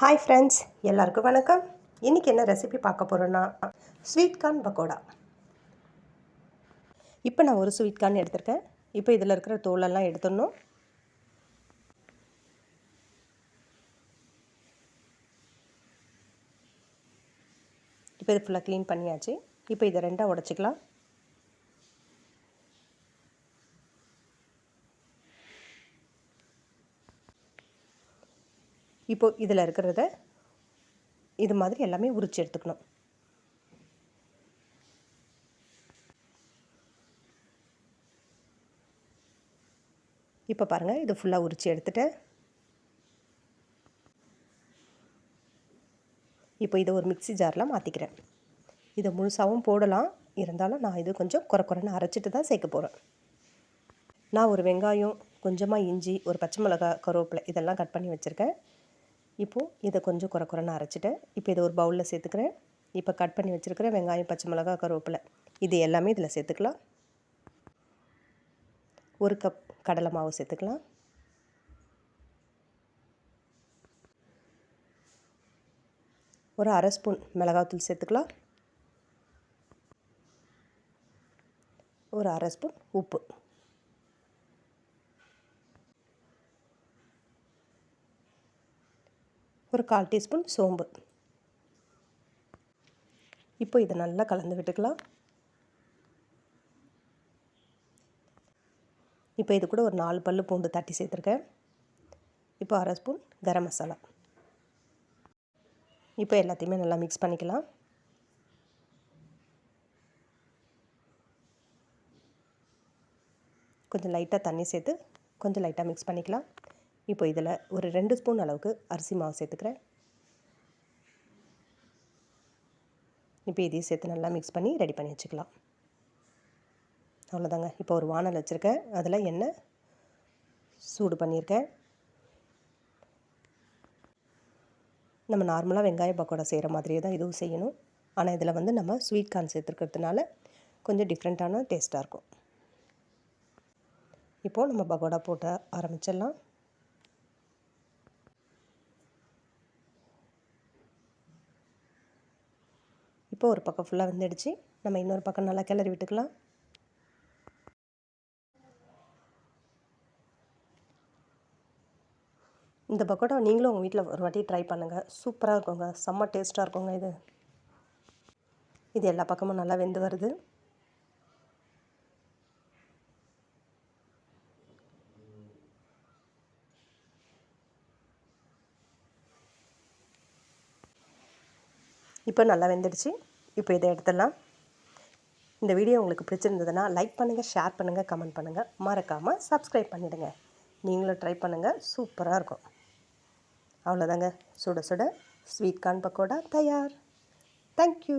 Hi friends, எல்லாருக்கும் வணக்கம். இன்றைக்கி என்ன ரெசிபி பார்க்க போகிறோன்னா ஸ்வீட் கார்ன் பக்கோடா. இப்போ நான் ஒரு ஸ்வீட் கார்ன் எடுத்திருக்கேன். இப்போ இதில் இருக்கிற தோலெல்லாம் எடுத்துடணும். இப்போ இது ஃபுல்லாக க்ளீன் பண்ணியாச்சு. இப்போ இதை ரெண்டாக உடச்சிக்கலாம். இப்போது இதில் இருக்கிறத இது மாதிரி எல்லாமே உரித்து எடுத்துக்கணும். இப்போ பாருங்கள், இது ஃபுல்லாக உரித்து எடுத்துட்டேன். இப்போ இதை ஒரு மிக்ஸி ஜாரில் மாற்றிக்கிறேன். இதை முழுசாகவும் போடலாம், இருந்தாலும் நான் இது கொஞ்சம் குறைன்னு அரைச்சிட்டு தான் சேர்க்க போகிறேன். நான் ஒரு வெங்காயம், கொஞ்சமாக இஞ்சி, ஒரு பச்சை மிளகாய், கருவேப்பிலை இதெல்லாம் கட் பண்ணி வச்சுருக்கேன். இப்போது இதை கொஞ்சம் குறைன்னு அரைச்சிட்டேன். இப்போ இதை ஒரு பவுலில் சேர்த்துக்கிறேன். இப்போ கட் பண்ணி வச்சுருக்கிறேன் வெங்காயம், பச்சை மிளகாய், கருவேப்பிலை இது எல்லாமே இதில் சேர்த்துக்கலாம். ஒரு கப் கடலை மாவு சேர்த்துக்கலாம். ஒரு அரை ஸ்பூன் மிளகாத்தூள் சேர்த்துக்கலாம். ஒரு அரை ஸ்பூன் உப்பு. ஒரு 1/4 டீஸ்பூன் சோம்பு. இப்போ இதை நல்லா கலந்து விட்டுக்கலாம். இப்போ இது கூட ஒரு 4 பல்லு பூண்டு தட்டி சேர்த்துருக்கேன். இப்போ அரை ஸ்பூன் கரம் மசாலா. இப்போ எல்லாத்தையுமே நல்லா மிக்ஸ் பண்ணிக்கலாம். கொஞ்சம் லைட்டாக தண்ணி சேர்த்து கொஞ்சம் லைட்டாக மிக்ஸ் பண்ணிக்கலாம். இப்போ இதில் ஒரு 2 ஸ்பூன் அளவுக்கு அரிசி மாவு சேர்த்துக்கிறேன். இப்போ இதையும் சேர்த்து நல்லா மிக்ஸ் பண்ணி ரெடி பண்ணி வச்சுக்கலாம். அவ்வளோதாங்க. இப்போ ஒரு வானல் வச்சுருக்கேன். அதில் எண்ணெய் சூடு பண்ணியிருக்கேன். நம்ம நார்மலாக வெங்காய பக்கோடா செய்கிற மாதிரியே தான் இதுவும் செய்யணும். ஆனால் இதில் வந்து நம்ம ஸ்வீட் கார்ன் சேர்த்துருக்கிறதுனால கொஞ்சம் டிஃப்ரெண்ட்டான டேஸ்ட்டாக இருக்கும். இப்போது நம்ம பக்கோடா போட்டு ஆரம்பிச்சிடலாம். இப்போ ஒரு பக்கம் ஃபுல்லாக வெந்துடுச்சு. நம்ம இன்னொரு பக்கம் நல்லா கிளறி விட்டுக்கலாம். இந்த பக்கோடா நீங்களும் உங்கள் வீட்டில் ஒரு வாட்டி ட்ரை பண்ணுங்கள். சூப்பராக இருக்குங்க, செம்ம டேஸ்ட்டாக இருக்குங்க. இது எல்லா பக்கமும் நல்லா வெந்து வருது. இப்போ நல்லா வெந்துடுச்சு. இப்போ இதை எடுத்துடலாம். இந்த வீடியோ உங்களுக்கு பிடிச்சிருந்ததுன்னா லைக் பண்ணுங்கள், ஷேர் பண்ணுங்கள், கமெண்ட் பண்ணுங்கள். மறக்காமல் சப்ஸ்கிரைப் பண்ணிவிடுங்க. நீங்களும் ட்ரை பண்ணுங்கள், சூப்பராக இருக்கும். அவ்வளோதாங்க, சுட சுட ஸ்வீட் கார்ன் பக்கோடா தயார். தேங்க்யூ.